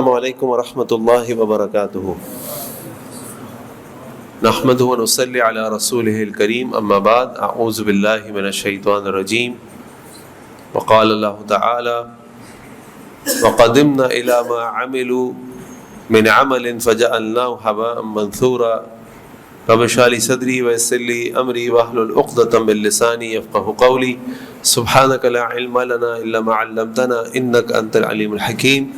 السلام علیکم ورحمۃ اللہ وبرکاتہ نحمدہ ونصلی علی رسولہ الکریم اما بعد اعوذ باللہ من الشیطان الرجیم وقال اللہ تعالی وقدمنا الی ما عملوا من عمل فجعلناه هباء منثورا رب اشرح لي صدری ویسر لی امری واحلل عقدۃ من لسانی یفقهوا قولی سبحانک لا علم لنا الا ما علمتنا انک انت العلیم الحکیم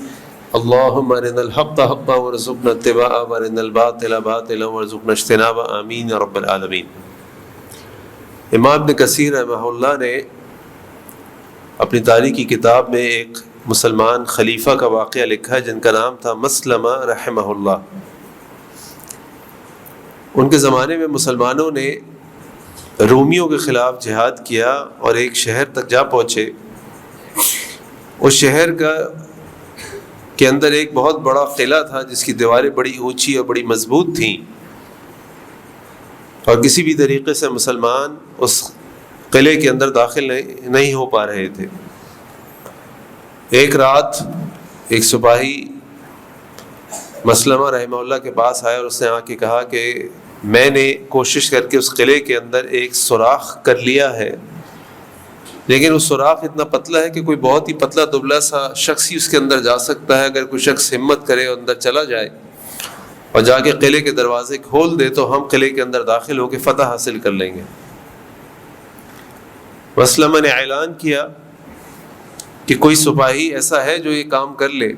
اللہم ارنا الحق حقا وارزقنا اتباعہ وارنا الباطل باطلا وارزقنا اجتنابہ آمین یا رب العالمین۔ امام ابن کثیر رحمہ اللہ نے اپنی تاریخی کتاب میں ایک مسلمان خلیفہ کا واقعہ لکھا ہے جن کا نام تھا مسلمہ رحمہ اللہ۔ ان کے زمانے میں مسلمانوں نے رومیوں کے خلاف جہاد کیا اور ایک شہر تک جا پہنچے۔ اس شہر کے اندر ایک بہت بڑا قلعہ تھا جس کی دیواریں بڑی اونچی اور بڑی مضبوط تھیں، اور کسی بھی طریقے سے مسلمان اس قلعے کے اندر داخل نہیں ہو پا رہے تھے۔ ایک رات ایک سپاہی مسلمہ رحمہ اللہ کے پاس آیا اور اس نے آ کے کہا کہ میں نے کوشش کر کے اس قلعے کے اندر ایک سوراخ کر لیا ہے، لیکن وہ سوراخ اتنا پتلا ہے کہ کوئی بہت ہی پتلا دبلا سا شخص ہی اس کے اندر جا سکتا ہے۔ اگر کوئی شخص ہمت کرے اور اندر چلا جائے اور جا کے قلعے کے دروازے کھول دے تو ہم قلعے کے اندر داخل ہو کے فتح حاصل کر لیں گے۔ مسلمہ نے اعلان کیا کہ کوئی سپاہی ایسا ہے جو یہ کام کر لے،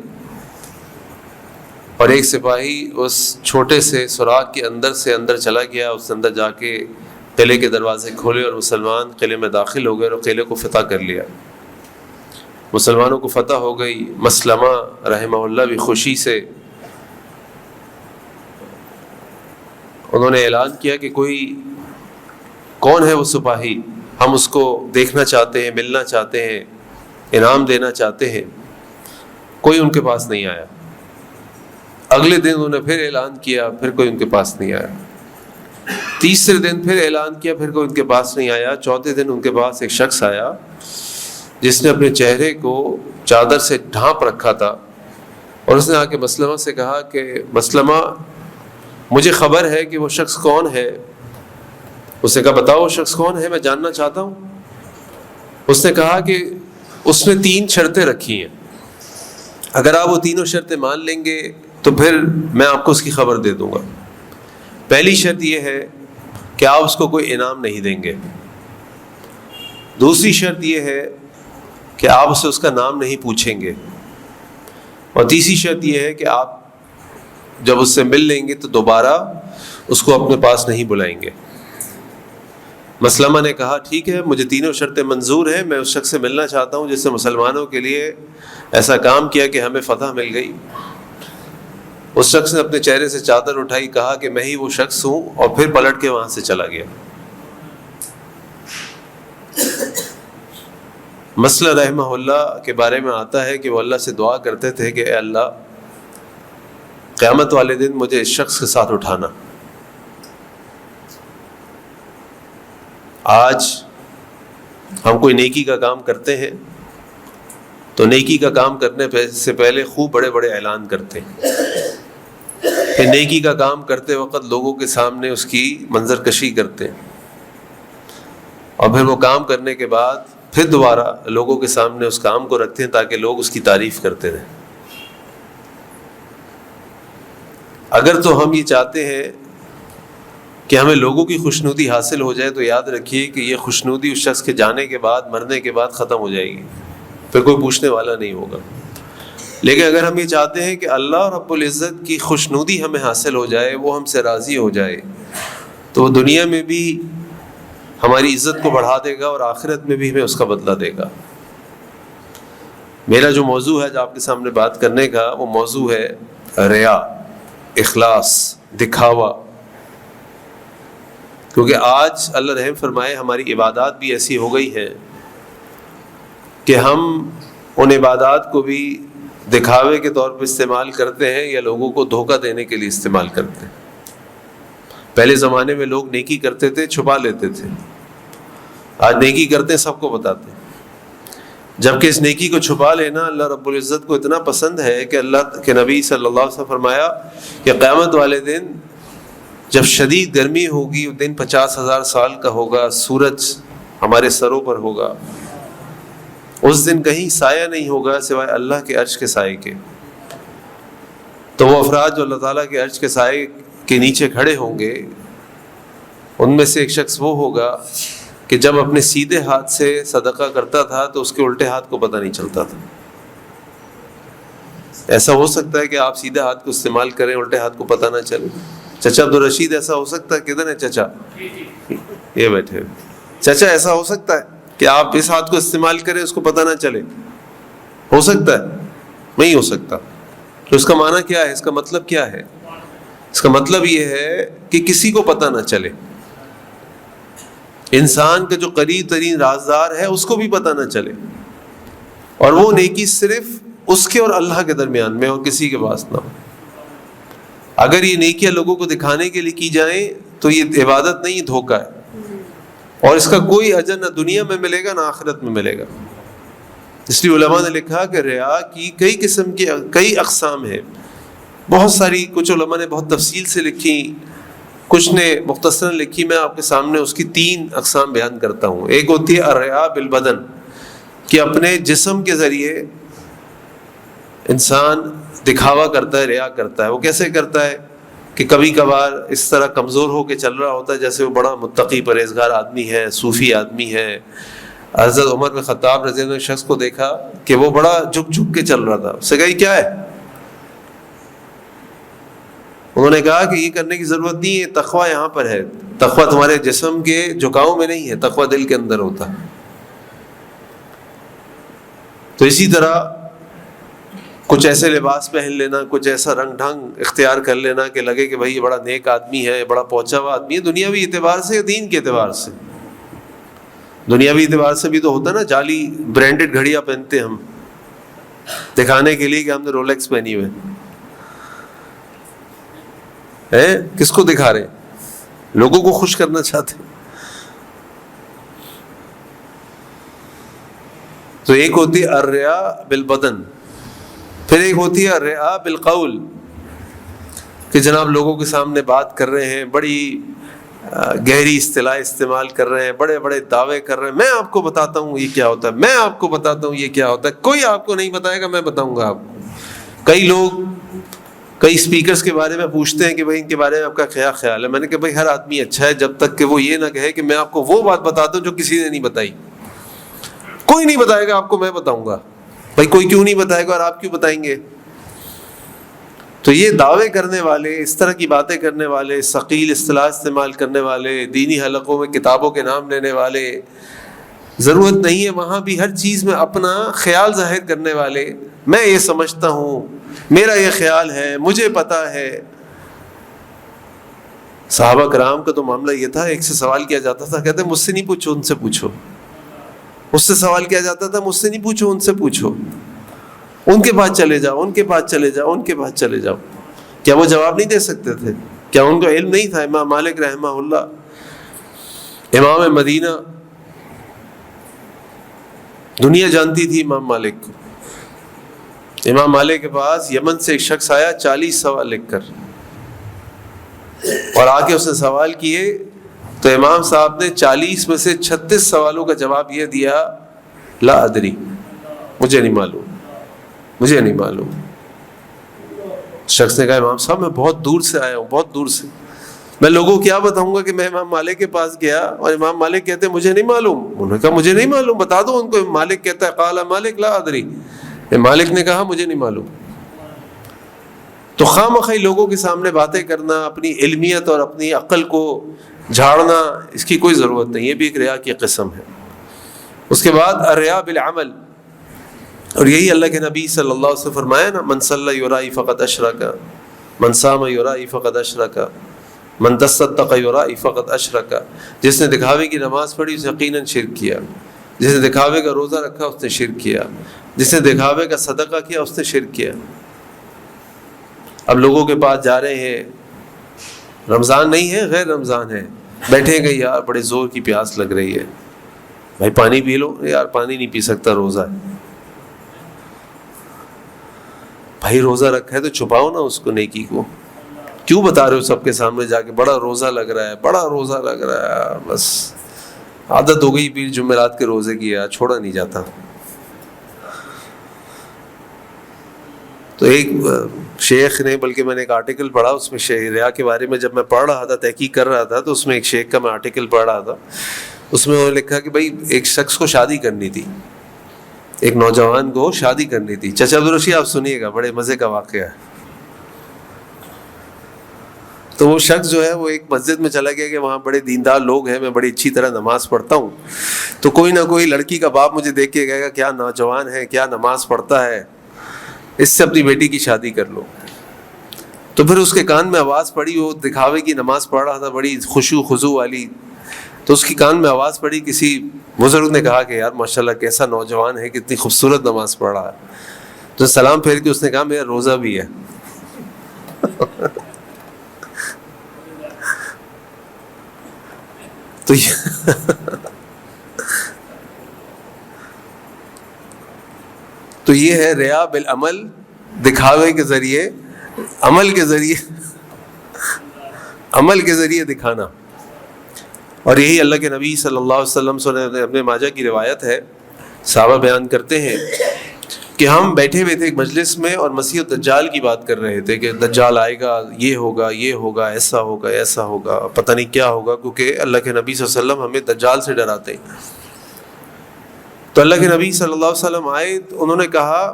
اور ایک سپاہی اس چھوٹے سے سوراخ کے اندر سے اندر چلا گیا، اس اندر جا کے قلعے کے دروازے کھولے اور مسلمان قلعے میں داخل ہو گئے اور قلعے کو فتح کر لیا۔ مسلمانوں کو فتح ہو گئی۔ مسلمہ رحمہ اللہ بھی خوشی سے انہوں نے اعلان کیا کہ کون ہے وہ سپاہی، ہم اس کو دیکھنا چاہتے ہیں، ملنا چاہتے ہیں، انعام دینا چاہتے ہیں۔ کوئی ان کے پاس نہیں آیا۔ اگلے دن انہوں نے پھر اعلان کیا، پھر کوئی ان کے پاس نہیں آیا۔ تیسرے دن پھر اعلان کیا، پھر کوئی ان کے پاس نہیں آیا۔ چوتھے دن ان کے پاس ایک شخص آیا جس نے اپنے چہرے کو چادر سے ڈھانپ رکھا تھا، اور اس نے آ کے مسلمہ سے کہا کہ مسلمہ مجھے خبر ہے کہ وہ شخص کون ہے۔ اس نے کہا بتاؤ وہ شخص کون ہے، میں جاننا چاہتا ہوں۔ اس نے کہا کہ اس نے 3 شرطیں رکھی ہیں، اگر آپ وہ تینوں شرطیں مان لیں گے تو پھر میں آپ کو اس کی خبر دے دوں گا۔ پہلی شرط یہ ہے کہ آپ اس کو کوئی انعام نہیں دیں گے۔ دوسری شرط یہ ہے کہ آپ اسے اس کا نام نہیں پوچھیں گے، اور تیسری شرط یہ ہے کہ آپ جب اس سے مل لیں گے تو دوبارہ اس کو اپنے پاس نہیں بلائیں گے۔ مسلمہ نے کہا ٹھیک ہے، مجھے تینوں شرطیں منظور ہیں، میں اس شخص سے ملنا چاہتا ہوں جس نے مسلمانوں کے لیے ایسا کام کیا کہ ہمیں فتح مل گئی۔ اس شخص نے اپنے چہرے سے چادر اٹھائی، کہا کہ میں ہی وہ شخص ہوں، اور پھر پلٹ کے وہاں سے چلا گیا۔ مسلمہ رحمہ اللہ کے بارے میں آتا ہے کہ وہ اللہ سے دعا کرتے تھے کہ اے اللہ قیامت والے دن مجھے اس شخص کے ساتھ اٹھانا۔ آج ہم کوئی نیکی کا کام کرتے ہیں تو نیکی کا کام کرنے سے پہلے خوب بڑے بڑے اعلان کرتے ہیں کہ نیکی کا کام کرتے وقت لوگوں کے سامنے اس کی منظر کشی کرتے ہیں، اور پھر وہ کام کرنے کے بعد پھر دوبارہ لوگوں کے سامنے اس کام کو رکھتے ہیں تاکہ لوگ اس کی تعریف کرتے رہیں۔ اگر تو ہم یہ چاہتے ہیں کہ ہمیں لوگوں کی خوشنودی حاصل ہو جائے تو یاد رکھیے کہ یہ خوشنودی اس شخص کے جانے کے بعد، مرنے کے بعد ختم ہو جائے گی، پھر کوئی پوچھنے والا نہیں ہوگا۔ لیکن اگر ہم یہ چاہتے ہیں کہ اللہ رب العزت کی خوشنودی ہمیں حاصل ہو جائے، وہ ہم سے راضی ہو جائے، تو وہ دنیا میں بھی ہماری عزت کو بڑھا دے گا اور آخرت میں بھی ہمیں اس کا بدلہ دے گا۔ میرا جو موضوع ہے جو آپ کے سامنے بات کرنے کا، وہ موضوع ہے ریا، اخلاص، دکھاوا۔ کیونکہ آج اللہ رحم فرمائے ہماری عبادات بھی ایسی ہو گئی ہیں کہ ہم ان عبادات کو بھی دکھاوے کے طور پر استعمال کرتے ہیں یا لوگوں کو دھوکہ دینے کے لیے استعمال کرتے ہیں۔ پہلے زمانے میں لوگ نیکی کرتے تھے، چھپا لیتے تھے، آج نیکی کرتے ہیں، سب کو بتاتے ہیں۔ جبکہ اس نیکی کو چھپا لینا اللہ رب العزت کو اتنا پسند ہے کہ اللہ کے نبی صلی اللہ علیہ وسلم فرمایا کہ قیامت والے دن جب شدید گرمی ہوگی، وہ دن 50,000 سال کا ہوگا، سورج ہمارے سروں پر ہوگا، اس دن کہیں سایہ نہیں ہوگا سوائے اللہ کے عرش کے سائے کے۔ تو وہ افراد جو اللہ تعالیٰ کے عرش کے سائے کے نیچے کھڑے ہوں گے، ان میں سے ایک شخص وہ ہوگا کہ جب اپنے سیدھے ہاتھ سے صدقہ کرتا تھا تو اس کے الٹے ہاتھ کو پتہ نہیں چلتا تھا۔ ایسا ہو سکتا ہے کہ آپ سیدھے ہاتھ کو استعمال کریں، الٹے ہاتھ کو پتہ نہ چلے؟ چچا عبدالرشید، ایسا ہو سکتا ہے؟ کدھر ہے چچا؟ یہ بیٹھے۔ چچا ایسا ہو سکتا ہے کہ آپ اس ہاتھ کو استعمال کریں، اس کو پتہ نہ چلے؟ ہو سکتا ہے؟ نہیں ہو سکتا۔ تو اس کا معنی کیا ہے؟ اس کا مطلب کیا ہے؟ اس کا مطلب یہ ہے کہ کسی کو پتہ نہ چلے، انسان کا جو قریب ترین رازدار ہے اس کو بھی پتہ نہ چلے، اور وہ نیکی صرف اس کے اور اللہ کے درمیان میں اور کسی کے پاس نہ ہو۔ اگر یہ نیکیاں لوگوں کو دکھانے کے لیے کی جائیں تو یہ عبادت نہیں، دھوکہ ہے، اور اس کا کوئی اجر نہ دنیا میں ملے گا نہ آخرت میں ملے گا۔ اس لیے علماء نے لکھا کہ ریا کی کئی قسم کی کئی اقسام ہیں، بہت ساری، کچھ علماء نے بہت تفصیل سے لکھی، کچھ نے مختصراً لکھی۔ میں آپ کے سامنے اس کی 3 اقسام بیان کرتا ہوں۔ ایک ہوتی ہے الریا بالبدن، کہ اپنے جسم کے ذریعے انسان دکھاوا کرتا ہے، ریا کرتا ہے۔ وہ کیسے کرتا ہے کہ کبھی کبھار اس طرح کمزور ہو کے چل رہا ہوتا ہے جیسے وہ بڑا متقی پرہیزگار آدمی ہے، صوفی آدمی ہے۔ حضرت عمر بن خطاب رضی اللہ عنہ نے شخص کو دیکھا کہ وہ بڑا جھک جھک کے چل رہا تھا، اس سے کہا یہ کیا ہے؟ انہوں نے کہا کہ یہ کرنے کی ضرورت نہیں ہے، تقویٰ یہاں پر ہے۔ تقویٰ تمہارے جسم کے جھکاؤ میں نہیں ہے، تقویٰ دل کے اندر ہوتا ہے۔ تو اسی طرح کچھ ایسے لباس پہن لینا، کچھ ایسا رنگ ڈھنگ اختیار کر لینا کہ لگے کہ بھائی یہ بڑا نیک آدمی ہے، بڑا پہنچا ہوا آدمی ہے، دنیاوی اعتبار سے یا دین کے اعتبار سے؟ دنیاوی اعتبار سے بھی تو ہوتا ہے نا، جعلی برانڈڈ گھڑیاں پہنتے ہم دکھانے کے لیے کہ ہم نے رولیکس پہنی ہوئے ہیں۔ کس کو دکھا رہے؟ لوگوں کو خوش کرنا چاہتے ہیں۔ تو ایک ہوتی ہے الریا بالبدن، پھر ایک ہوتی ہے الریا بالقول، کہ جناب لوگوں کے سامنے بات کر رہے ہیں، بڑی گہری اصطلاح استعمال کر رہے ہیں، بڑے بڑے دعوے کر رہے ہیں، میں آپ کو بتاتا ہوں یہ کیا ہوتا ہے، میں آپ کو بتاتا ہوں یہ کیا ہوتا ہے۔ کوئی آپ کو نہیں بتائے گا، میں بتاؤں گا آپ کو۔ کئی لوگ کئی اسپیکرز کے بارے میں پوچھتے ہیں کہ بھائی ان کے بارے میں آپ کا کیا خیال ہے؟ میں نے کہا بھائی ہر آدمی اچھا ہے جب تک کہ وہ یہ نہ کہے کہ میں آپ کو وہ بات بتاتا ہوں جو کسی نے نہیں بتائی۔ کوئی نہیں بتائے گا آپ کو، میں بتاؤں گا۔ بھائی کوئی کیوں نہیں بتائے گا اور آپ کیوں بتائیں گے؟ تو یہ دعوے کرنے والے، اس طرح کی باتیں کرنے والے، ثقیل اصطلاح استعمال کرنے والے، دینی حلقوں میں کتابوں کے نام لینے والے، ضرورت نہیں ہے وہاں بھی ہر چیز میں اپنا خیال ظاہر کرنے والے، میں یہ سمجھتا ہوں، میرا یہ خیال ہے، مجھے پتہ ہے۔ صحابہ کرام کا تو معاملہ یہ تھا، ایک سے سوال کیا جاتا تھا، کہتے ہیں مجھ سے نہیں پوچھو، ان سے پوچھو۔ اس سے سوال کیا جاتا تھا، مجھ سے نہیں پوچھو، ان سے پوچھو، ان کے پاس چلے جاؤ، ان کے پاس چلے جاؤ، ان کے پاس چلے جاؤ۔ کیا وہ جواب نہیں دے سکتے تھے؟ کیا ان کو علم نہیں تھا؟ امام مالک رحمہ اللہ، امام مدینہ، دنیا جانتی تھی امام مالک کو۔ امام مالک کے پاس یمن سے ایک شخص آیا 40 سوال لکھ کر، اور آ کے اس نے سوال کیے تو امام صاحب نے 40 میں سے 36 سوالوں کا جواب یہ دیا، لا ادری، مجھے نہیں معلوم، مجھے نہیں معلوم۔ شخص نے کہا امام صاحب میں بہت دور سے آیا ہوں، بہت دور سے، میں لوگوں کو کیا بتاؤں گا کہ میں امام مالک کے پاس گیا اور امام مالک کہتے ہیں مجھے نہیں معلوم۔ انہوں نے کہا مجھے نہیں معلوم، بتا دو ان کو۔ مالک کہتا ہے قال مالک لا ادری، مالک نے کہا مجھے نہیں معلوم۔ تو خواہ مخواہ لوگوں کے سامنے باتیں کرنا، اپنی علمیت اور اپنی عقل کو جھاڑنا، اس کی کوئی ضرورت نہیں، یہ بھی ایک ریا کی قسم ہے۔ اس کے بعد الریا بالعمل، اور یہی اللہ کے نبی صلی اللہ علیہ وسلم فرمایا نا، من صلی یرائی فقد اشرک، من صام یرائی فقد اشرک، من تصدق یرائی فقد اشرک۔ جس نے دکھاوے کی نماز پڑھی اس نے یقیناً شرک کیا، جس نے دکھاوے کا روزہ رکھا اس نے شرک کیا، جس نے دکھاوے کا صدقہ کیا اس نے شرک کیا۔ اب لوگوں کے پاس جا رہے ہیں، رمضان نہیں ہے، غیر رمضان ہے، بیٹھے گئے یار بڑے زور کی پیاس لگ رہی ہے، بھائی پانی پی لو، یار پانی نہیں پی سکتا، روزہ ہے۔ بھائی روزہ رکھا ہے تو چھپاؤ نا اس کو، نیکی کو، کیوں بتا رہے ہو سب کے سامنے جا کے بڑا روزہ لگ رہا ہے، بڑا روزہ لگ رہا ہے؟ بس عادت ہو گئی پھر جمعرات کے روزے کی، یار چھوڑا نہیں جاتا۔ تو ایک شیخ نے، بلکہ میں نے ایک آرٹیکل پڑھا اس میں ریا کے بارے میں، جب میں پڑھ رہا تھا، تحقیق کر رہا تھا، تو اس میں ایک شیخ کا میں آرٹیکل پڑھ رہا تھا، اس میں انہوں نے لکھا کہ بھائی ایک شخص کو شادی کرنی تھی، ایک نوجوان کو شادی کرنی تھی۔ چچا عبدالرشید آپ سنیے گا، بڑے مزے کا واقعہ ہے۔ تو وہ شخص جو ہے وہ ایک مسجد میں چلا گیا کہ وہاں بڑے دیندار لوگ ہیں، میں بڑی اچھی طرح نماز پڑھتا ہوں، تو کوئی نہ کوئی لڑکی کا باپ مجھے دیکھ کے کہے گا کیا نوجوان ہے، کیا نماز پڑھتا ہے، اس سے اپنی بیٹی کی شادی کر لو۔ تو پھر اس کے کان میں آواز پڑی، وہ دکھاوے کی نماز پڑھ رہا تھا بڑی خشوع خضوع والی، تو اس کی کان میں آواز پڑی، کسی بزرگ نے کہا کہ یار ماشاءاللہ کیسا نوجوان ہے، کتنی خوبصورت نماز پڑھ رہا ہے۔ تو سلام پھیر کے اس نے کہا میرا روزہ بھی ہے۔ تو یہ ہے ریا بالعمل، دکھاوے کے ذریعے، عمل کے ذریعے دکھانا۔ اور یہی اللہ کے نبی صلی اللہ علیہ وسلم سے اپنے ماجہ کی روایت ہے، صحابہ بیان کرتے ہیں کہ ہم بیٹھے ہوئے تھے ایک مجلس میں اور مسیح الدجال کی بات کر رہے تھے کہ دجال آئے گا، یہ ہوگا، یہ ہوگا، ایسا ہوگا، ایسا ہوگا، پتہ نہیں کیا ہوگا، کیونکہ اللہ کے نبی صلی اللہ علیہ وسلم ہمیں دجال سے ڈراتے ہیں۔ تو اللہ کے نبی صلی اللہ علیہ وسلم آئے تو انہوں نے کہا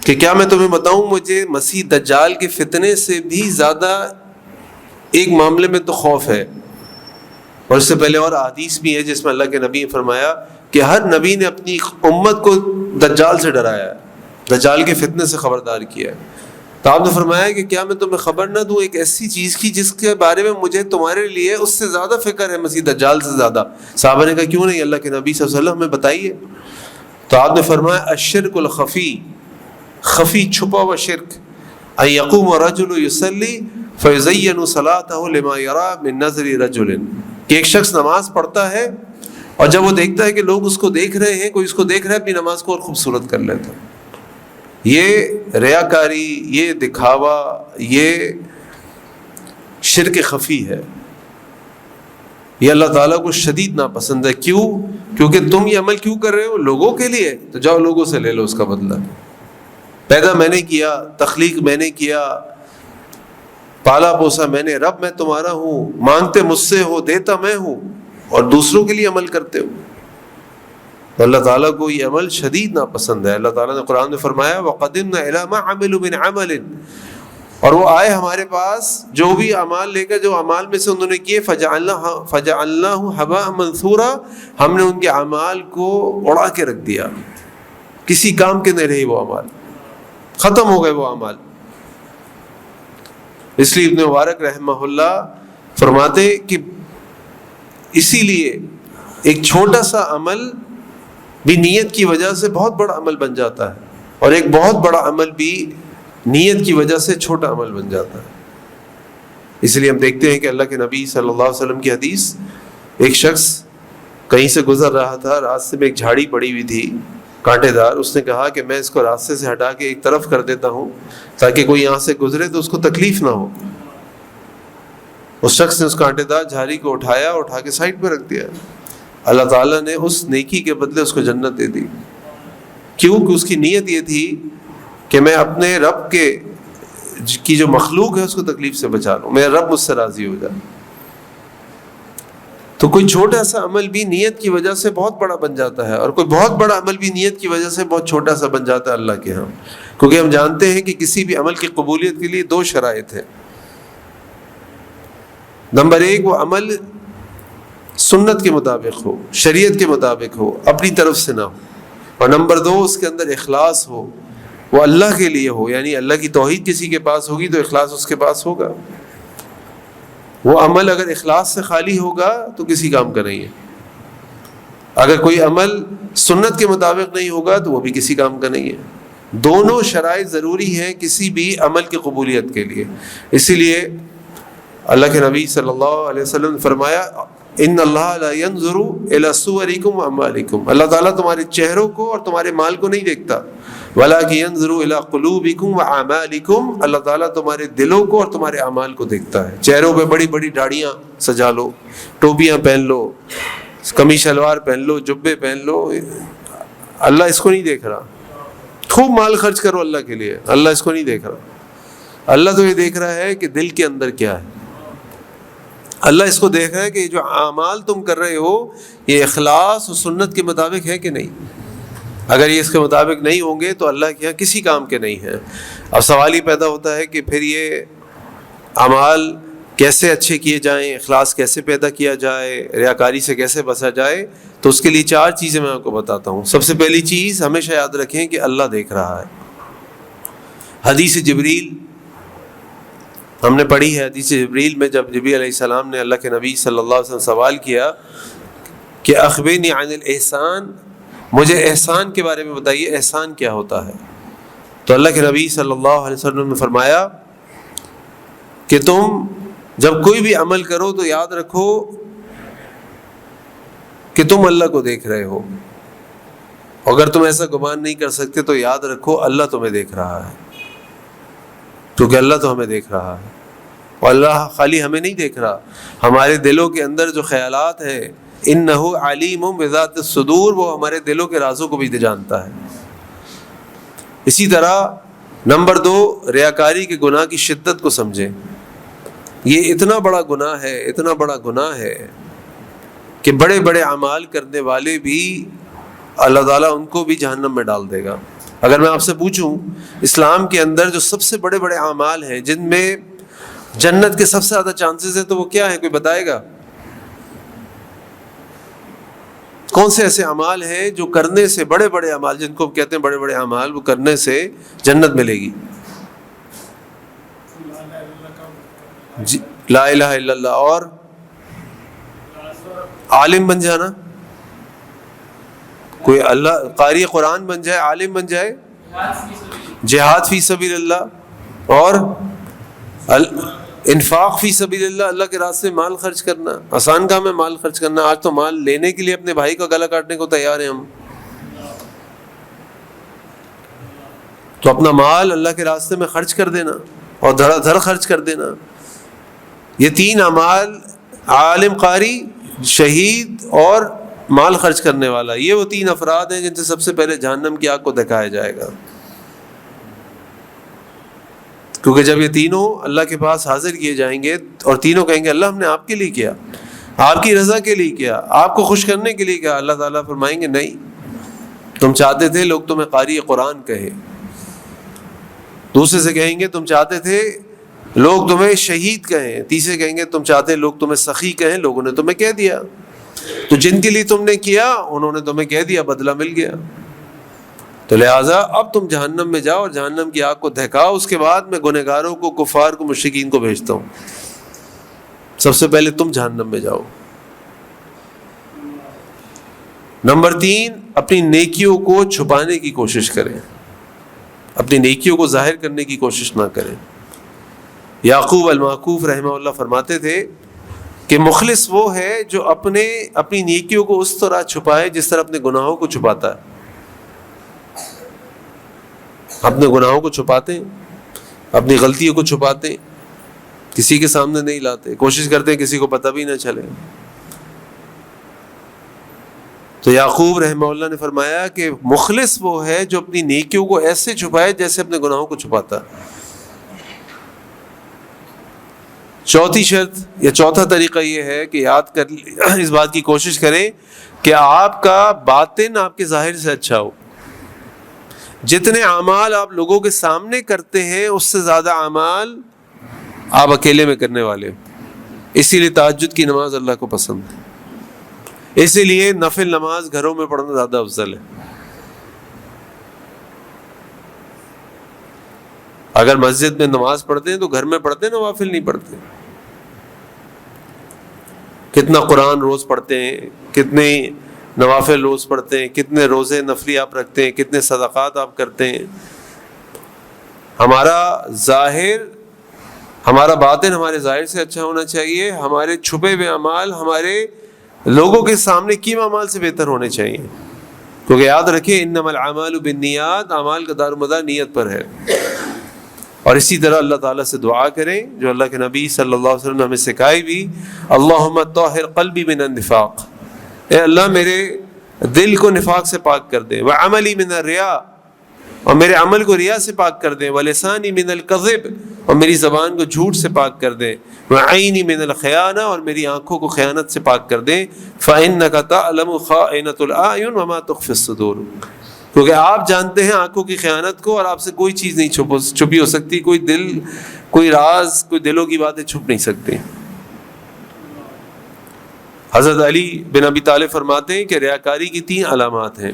کہ کیا میں تمہیں بتاؤں، مجھے مسیح دجال کے فتنے سے بھی زیادہ ایک معاملے میں تو خوف ہے۔ اور اس سے پہلے اور احادیث بھی ہے جس میں اللہ کے نبی نے فرمایا کہ ہر نبی نے اپنی امت کو دجال سے ڈرایا ہے، دجال کے فتنے سے خبردار کیا ہے۔ تو آپ نے فرمایا کہ کیا میں تمہیں خبر نہ دوں ایک ایسی چیز کی جس کے بارے میں مجھے تمہارے لیے اس سے زیادہ فکر ہے، مسیح دجال سے زیادہ؟ صحابہ نے کہا کیوں نہیں اللہ کے نبی صلی اللہ علیہ وسلم، ہمیں بتائیے۔ تو آپ نے فرمایا الشرک الخفی، خفی چھپا ہوا شرک، ان یقوم رجل یصلی فیزین صلاته لما یرا من نظر رجل، کہ ایک شخص نماز پڑھتا ہے اور جب وہ دیکھتا ہے کہ لوگ اس کو دیکھ رہے ہیں، کوئی اس کو دیکھ رہا ہے، اپنی نماز کو اور خوبصورت کر لیتا ہے۔ یہ ریاکاری، یہ دکھاوا، یہ شرک خفی ہے، یہ اللہ تعالیٰ کو شدید ناپسند ہے۔ کیوں؟ کیونکہ تم یہ عمل کیوں کر رہے ہو؟ لوگوں کے لیے، تو جاؤ لوگوں سے لے لو اس کا بدلہ۔ پیدا میں نے کیا، تخلیق میں نے کیا، پالا پوسا میں نے، رب میں تمہارا ہوں، مانگتے مجھ سے ہو، دیتا میں ہوں، اور دوسروں کے لیے عمل کرتے ہو۔ تو اللہ تعالیٰ کو یہ عمل شدید ناپسند ہے۔ اللہ تعالیٰ نے قرآن میں فرمایا وَقَدِمْنَا إِلَىٰ مَا عَمِلُوا مِنْ عَمَلٍ، اور وہ آئے ہمارے پاس جو بھی اعمال لے کر، جو اعمال میں سے انہوں نے کیے، فَجَعَلْنَاهُ هَبَاءً مَنْثُورًا، ہم نے ان کے اعمال کو اڑا کے رکھ دیا، کسی کام کے نہیں رہے وہ اعمال، ختم ہو گئے وہ اعمال۔ اس لیے ابن مبارک رحمہ اللہ فرماتے کہ اسی لیے ایک چھوٹا سا عمل بھی نیت کی وجہ سے بہت بڑا عمل بن جاتا ہے، اور ایک بہت بڑا عمل بھی نیت کی وجہ سے چھوٹا عمل بن جاتا ہے۔ اس لیے ہم دیکھتے ہیں کہ اللہ کے نبی صلی اللہ علیہ وسلم کی حدیث، ایک شخص کہیں سے گزر رہا تھا، راستے میں ایک جھاڑی پڑی ہوئی تھی کانٹے دار، اس نے کہا کہ میں اس کو راستے سے ہٹا کے ایک طرف کر دیتا ہوں تاکہ کوئی یہاں سے گزرے تو اس کو تکلیف نہ ہو۔ اس شخص نے اس کانٹے دار جھاڑی کو اٹھا کے سائڈ پہ رکھ دیا۔ اللہ تعالیٰ نے اس نیکی کے بدلے اس کو جنت دے دی۔ کیوں؟ کہ اس کی نیت یہ تھی کہ میں اپنے رب کی جو مخلوق ہے اس کو تکلیف سے بچا لوں، میرا رب مجھ سے راضی ہو جائے۔ تو کوئی چھوٹا سا عمل بھی نیت کی وجہ سے بہت بڑا بن جاتا ہے، اور کوئی بہت بڑا عمل بھی نیت کی وجہ سے بہت چھوٹا سا بن جاتا ہے اللہ کے ہاں، کیونکہ ہم جانتے ہیں کہ کسی بھی عمل کی قبولیت کے لیے دو شرائط ہیں۔ نمبر ایک، وہ عمل سنت کے مطابق ہو، شریعت کے مطابق ہو، اپنی طرف سے نہ ہو، اور نمبر دو، اس کے اندر اخلاص ہو، وہ اللہ کے لیے ہو، یعنی اللہ کی توحید کسی کے پاس ہوگی تو اخلاص اس کے پاس ہوگا۔ وہ عمل اگر اخلاص سے خالی ہوگا تو کسی کام کا نہیں ہے، اگر کوئی عمل سنت کے مطابق نہیں ہوگا تو وہ بھی کسی کام کا نہیں ہے۔ دونوں شرائط ضروری ہیں کسی بھی عمل کی قبولیت کے لیے۔ اسی لیے اللہ کے نبی صلی اللہ علیہ وسلم نے فرمایا ان اللہ لا ينظر الى صورکم واعمالکم، اللہ تعالیٰ تمہارے چہروں کو اور تمہارے مال کو نہیں دیکھتا، ولکن ينظر الى قلوبکم واعمالکم، اللہ تعالیٰ تمہارے دلوں کو اور تمہارے اعمال کو دیکھتا ہے۔ چہروں پہ بڑی بڑی داڑیاں سجا لو، ٹوپیاں پہن لو، قمیص شلوار پہن لو، جبے پہن لو، اللہ اس کو نہیں دیکھ رہا۔ خوب مال خرچ کرو اللہ کے لیے، اللہ اس کو نہیں دیکھ رہا۔ اللہ تو یہ دیکھ رہا ہے کہ دل کے اندر کیا ہے۔ اللہ اس کو دیکھ رہا ہے کہ جو اعمال تم کر رہے ہو یہ اخلاص و سنت کے مطابق ہے کہ نہیں۔ اگر یہ اس کے مطابق نہیں ہوں گے تو اللہ کے یہاں کسی کام کے نہیں ہیں۔ اب سوال ہی پیدا ہوتا ہے کہ پھر یہ اعمال کیسے اچھے کیے جائیں، اخلاص کیسے پیدا کیا جائے، ریاکاری سے کیسے بچا جائے؟ تو اس کے لیے 4 چیزیں میں آپ کو بتاتا ہوں۔ سب سے پہلی چیز ہمیشہ یاد رکھیں کہ اللہ دیکھ رہا ہے۔ حدیث جبریل ہم نے پڑھی ہے، حدیث جبریل میں جب جبریل علیہ السلام نے اللہ کے نبی صلی اللہ علیہ وسلم سوال کیا کہ اخبرنی عن الاحسان، مجھے احسان کے بارے میں بتائیے، احسان کیا ہوتا ہے؟ تو اللہ کے نبی صلی اللہ علیہ وسلم نے فرمایا کہ تم جب کوئی بھی عمل کرو تو یاد رکھو کہ تم اللہ کو دیکھ رہے ہو۔ اگر تم ایسا گمان نہیں کر سکتے تو یاد رکھو اللہ تمہیں دیکھ رہا ہے، کیونکہ اللہ تو ہمیں دیکھ رہا ہے۔ اور اللہ خالی ہمیں نہیں دیکھ رہا، ہمارے دلوں کے اندر جو خیالات ہیں، انہ علیم بذات الصدور، وہ ہمارے دلوں کے رازوں کو بھی جانتا ہے۔ اسی طرح نمبر 2، ریاکاری کے گناہ کی شدت کو سمجھیں۔ یہ اتنا بڑا گناہ ہے، اتنا بڑا گناہ ہے کہ بڑے بڑے اعمال کرنے والے بھی اللہ تعالیٰ ان کو بھی جہنم میں ڈال دے گا۔ اگر میں آپ سے پوچھوں اسلام کے اندر جو سب سے بڑے بڑے اعمال ہیں جن میں جنت کے سب سے زیادہ چانسز ہیں تو وہ کیا ہیں؟ کوئی بتائے گا؟ کون سے ایسے اعمال ہیں جو کرنے سے، بڑے بڑے اعمال جن کو کہتے ہیں بڑے بڑے اعمال، وہ کرنے سے جنت ملے گی؟ جی، لا الہ الا اللہ، اور عالم بن جانا، کوئی اللہ قاری قرآن بن جائے، عالم بن جائے، جہاد فی سبیل اللہ، اور انفاق فی سبیل اللہ، اللہ کے راستے میں مال خرچ کرنا۔ آسان کام ہے مال خرچ کرنا، آج تو مال لینے کے لیے اپنے بھائی کا گلا کاٹنے کو تیار ہیں ہم۔ تو اپنا مال اللہ کے راستے میں خرچ کر دینا اور دھڑا دھڑ خرچ کر دینا۔ یہ 3 اعمال، عالم، قاری، شہید اور مال خرچ کرنے والا، یہ وہ 3 افراد ہیں جن سے سب سے پہلے جہنم کی آگ کو دکھایا جائے گا۔ کیونکہ جب یہ تینوں اللہ کے پاس حاضر کیے جائیں گے اور تینوں کہیں گے اللہ ہم نے آپ کے لیے کیا، آپ کی رضا کے لیے کیا، آپ کو خوش کرنے کے لیے کیا، اللہ تعالیٰ فرمائیں گے نہیں، تم چاہتے تھے لوگ تمہیں قاری قرآن کہیں۔ دوسرے سے کہیں گے تم چاہتے تھے لوگ تمہیں شہید کہیں، تیسرے کہیں گے تم چاہتے لوگ تمہیں سخی کہیں، لوگوں نے تمہیں کہہ دیا۔ تو جن کے لیے تم نے کیا انہوں نے تمہیں کہہ دیا، بدلہ مل گیا۔ تو لہٰذا اب تم جہنم میں جاؤ اور جہنم کی آگ کو دہکاؤ، اس کے بعد میں گنہگاروں کو، کفار کو، مشرکین کو بھیجتا ہوں۔ سب سے پہلے تم جہنم میں جاؤ۔ نمبر 3، اپنی نیکیوں کو چھپانے کی کوشش کریں، اپنی نیکیوں کو ظاہر کرنے کی کوشش نہ کریں۔ یعقوب المعقوف رحمہ اللہ فرماتے تھے کہ مخلص وہ ہے جو اپنی نیکیوں کو اس طرح چھپائے جس طرح اپنے گناہوں کو چھپاتا ہے۔ اپنے گناہوں کو چھپاتے ہیں، اپنی غلطیوں کو چھپاتے ہیں، کسی کے سامنے نہیں لاتے، کوشش کرتے ہیں کسی کو پتہ بھی نہ چلے۔ تو یعقوب رحمہ اللہ نے فرمایا کہ مخلص وہ ہے جو اپنی نیکیوں کو ایسے چھپائے جیسے اپنے گناہوں کو چھپاتا ہے۔ چوتھی شرط یا چوتھا طریقہ یہ ہے کہ یاد کر اس بات کی کوشش کریں کہ آپ کا باطن آپ کے ظاہر سے اچھا ہو۔ جتنے اعمال آپ لوگوں کے سامنے کرتے ہیں اس سے زیادہ اعمال آپ اکیلے میں کرنے والے ہو۔ اسی لیے تہجد کی نماز اللہ کو پسند ہے، اسی لیے نفل نماز گھروں میں پڑھنا زیادہ افضل ہے۔ اگر مسجد میں نماز پڑھتے ہیں تو گھر میں پڑھتے ہیں، نوافل نہیں پڑھتے۔ کتنا قرآن روز پڑھتے ہیں، کتنے نوافل روز پڑھتے ہیں، کتنے روزے نفلی آپ رکھتے ہیں، کتنے صدقات آپ کرتے ہیں۔ ہمارا باطن ہمارے ظاہر سے اچھا ہونا چاہیے، ہمارے چھپے ہوئے اعمال ہمارے لوگوں کے سامنے کیم اعمال سے بہتر ہونے چاہیے، کیونکہ یاد رکھیں انما الاعمال بالنیات، اعمال کا دار و مدار نیت پر ہے۔ اور اسی طرح اللہ تعالیٰ سے دعا کریں جو اللہ کے نبی صلی اللہ علیہ وسلم نے ہمیں سکھائی بھی، اللہم طہر قلبی من النفاق، اے اللہ میرے دل کو نفاق سے پاک کر دے، وعملی من الریا، اور میرے عمل کو ریا سے پاک کر دیں، ولسانی من الکذب، اور میری زبان کو جھوٹ سے پاک کر دیں، وعینی من الخیانہ، اور میری آنکھوں کو خیانت سے پاک کر دیں، فإنک تعلم خائنۃ الأعین وما تخفی الصدور، کیونکہ آپ جانتے ہیں آنکھوں کی خیانت کو، اور آپ سے کوئی چیز نہیں چھپی ہو سکتی، کوئی راز، کوئی دلوں کی باتیں چھپ نہیں سکتی۔ حضرت علی بن ابی طالب فرماتے ہیں کہ ریاکاری کی 3 علامات ہیں۔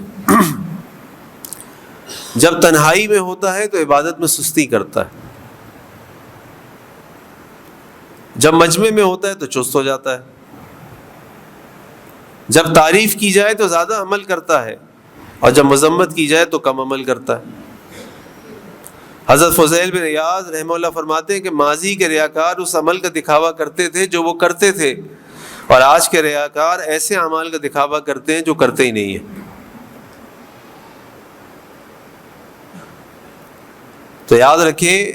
جب تنہائی میں ہوتا ہے تو عبادت میں سستی کرتا ہے، جب مجمع میں ہوتا ہے تو چست ہو جاتا ہے، جب تعریف کی جائے تو زیادہ عمل کرتا ہے، اور جب مذمت کی جائے تو کم عمل کرتا ہے۔ حضرت فضیل بن عیاض رحمہ اللہ فرماتے ہیں کہ ماضی کے ریاکار اس عمل کا دکھاوا کرتے تھے جو وہ کرتے تھے، اور آج کے ریاکار ایسے اعمال کا دکھاوا کرتے ہیں جو کرتے ہی نہیں ہیں۔ تو یاد رکھیں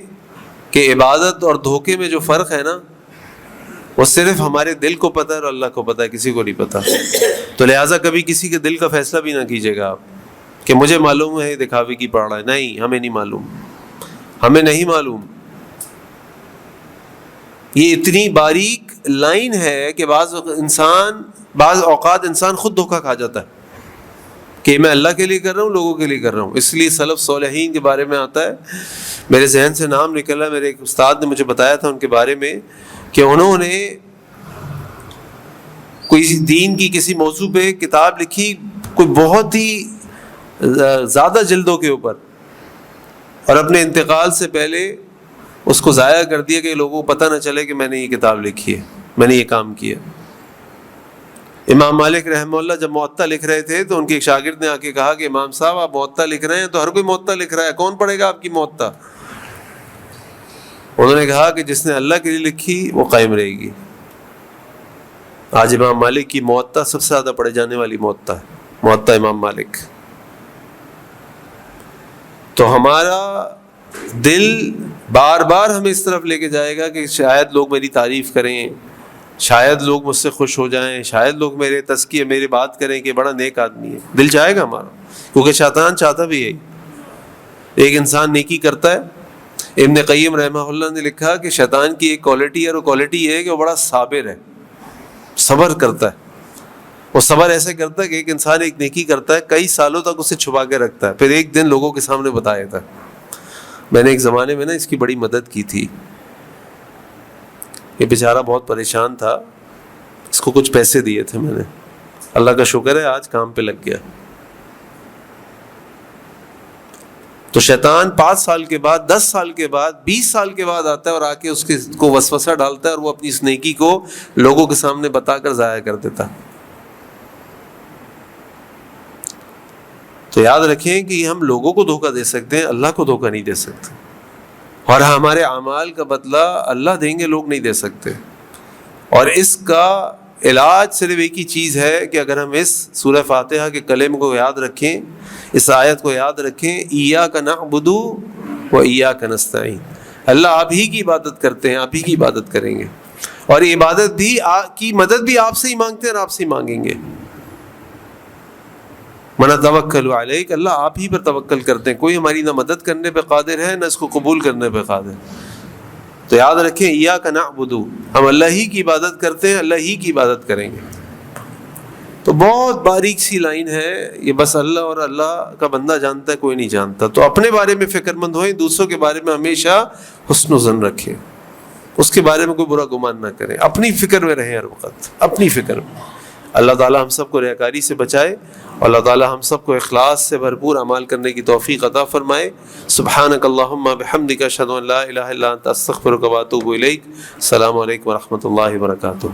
کہ عبادت اور دھوکے میں جو فرق ہے نا، وہ صرف ہمارے دل کو پتہ ہے اور اللہ کو پتہ ہے، کسی کو نہیں پتہ۔ تو لہٰذا کبھی کسی کے دل کا فیصلہ بھی نہ کیجیے گا آپ کہ مجھے معلوم ہے دکھاوے کی پڑ رہا ہے، نہیں، ہمیں نہیں معلوم، ہمیں نہیں معلوم۔ یہ اتنی باریک لائن ہے کہ بعض اوقات انسان خود دھوکہ کھا جاتا ہے کہ میں اللہ کے لیے کر رہا ہوں، لوگوں کے لیے کر رہا ہوں۔ اس لیے سلف صالحین کے بارے میں آتا ہے، میرے ذہن سے نام نکلا، میرے ایک استاد نے مجھے بتایا تھا ان کے بارے میں کہ انہوں نے کوئی دین کی کسی موضوع پہ کتاب لکھی، کوئی بہت ہی زیادہ جلدوں کے اوپر، اور اپنے انتقال سے پہلے اس کو ضائع کر دیا کہ لوگوں کو پتہ نہ چلے کہ میں نے یہ کتاب لکھی ہے، میں نے یہ کام کیا۔ امام مالک رحمہ اللہ جب موطا لکھ رہے تھے تو ان کے ایک شاگرد نے آ کے کہا کہ امام صاحب آپ موطا لکھ رہے ہیں تو ہر کوئی موطا لکھ رہا ہے، کون پڑھے گا آپ کی موطا؟ انہوں نے کہا کہ جس نے اللہ کے لیے لکھی وہ قائم رہے گی۔ آج امام مالک کی موطا سب سے زیادہ پڑھے جانے والی موطا ہے، موطا امام مالک۔ تو ہمارا دل بار بار ہمیں اس طرف لے کے جائے گا کہ شاید لوگ میری تعریف کریں، شاید لوگ مجھ سے خوش ہو جائیں، شاید لوگ میرے تزکیہ میری بات کریں کہ بڑا نیک آدمی ہے۔ دل چاہے گا ہمارا، کیونکہ شیطان چاہتا بھی یہی۔ ایک انسان نیکی کرتا ہے، ابن قیم رحمہ اللہ نے لکھا کہ شیطان کی ایک کوالٹی ہے، اور وہ کوالٹی یہ ہے کہ وہ بڑا صابر ہے، صبر کرتا ہے۔ وہ صبر ایسے کرتا ہے کہ ایک انسان ایک نیکی کرتا ہے، کئی سالوں تک اسے چھپا کے رکھتا ہے، پھر ایک دن لوگوں کے سامنے بتایا تھا۔ میں نے ایک زمانے میں اس کی بڑی مدد کی تھی، یہ بیچارہ بہت پریشان تھا، اس کو کچھ پیسے دیے تھے میں نے، اللہ کا شکر ہے آج کام پہ لگ گیا۔ تو شیطان 5 سال کے بعد، 10 سال کے بعد، 20 سال کے بعد آتا ہے اور آ کے اس کو وسوسہ ڈالتا ہے، اور وہ اپنی اس نیکی کو لوگوں کے سامنے بتا کر ضائع کر دیتا۔ تو یاد رکھیں کہ ہم لوگوں کو دھوکہ دے سکتے ہیں، اللہ کو دھوکہ نہیں دے سکتے، اور ہمارے اعمال کا بدلہ اللہ دیں گے، لوگ نہیں دے سکتے۔ اور اس کا علاج صرف ایک ہی چیز ہے کہ اگر ہم اس سورہ فاتحہ کے کلمے کو یاد رکھیں، اس آیت کو یاد رکھیں، ایاک نعبد و ایاک نستعین، اللہ آپ ہی کی عبادت کرتے ہیں، آپ ہی کی عبادت کریں گے، اور یہ عبادت بھی کی مدد بھی آپ سے ہی مانگتے ہیں اور آپ سے ہی مانگیں گے۔ من توکل علیک، اللہ آپ ہی پر توکل کرتے ہیں، کوئی ہماری نہ مدد کرنے پہ قادر ہے نہ اس کو قبول کرنے پہ قادر۔ تو یاد رکھیں ایاک نعبد، ہم اللہ ہی کی عبادت کرتے ہیں، اللہ ہی کی عبادت کریں گے۔ تو بہت باریک سی لائن ہے یہ، بس اللہ اور اللہ کا بندہ جانتا ہے، کوئی نہیں جانتا۔ تو اپنے بارے میں فکر مند ہوئیں، دوسروں کے بارے میں ہمیشہ حسن و ظن رکھیں، اس کے بارے میں کوئی برا گمان نہ کریں، اپنی فکر میں رہیں ہر وقت، اپنی فکر میں۔ اللہ تعالی ہم سب کو ریاکاری سے بچائے، اور اللہ تعالی ہم سب کو اخلاص سے بھرپور اعمال کرنے کی توفیق عطا فرمائے۔ سبحانک اللہم بحمدک، اشہد ان لا الہ الا انت، استغفرک و اتوب الیک۔ السلام علیکم و رحمۃ اللہ وبرکاتہ۔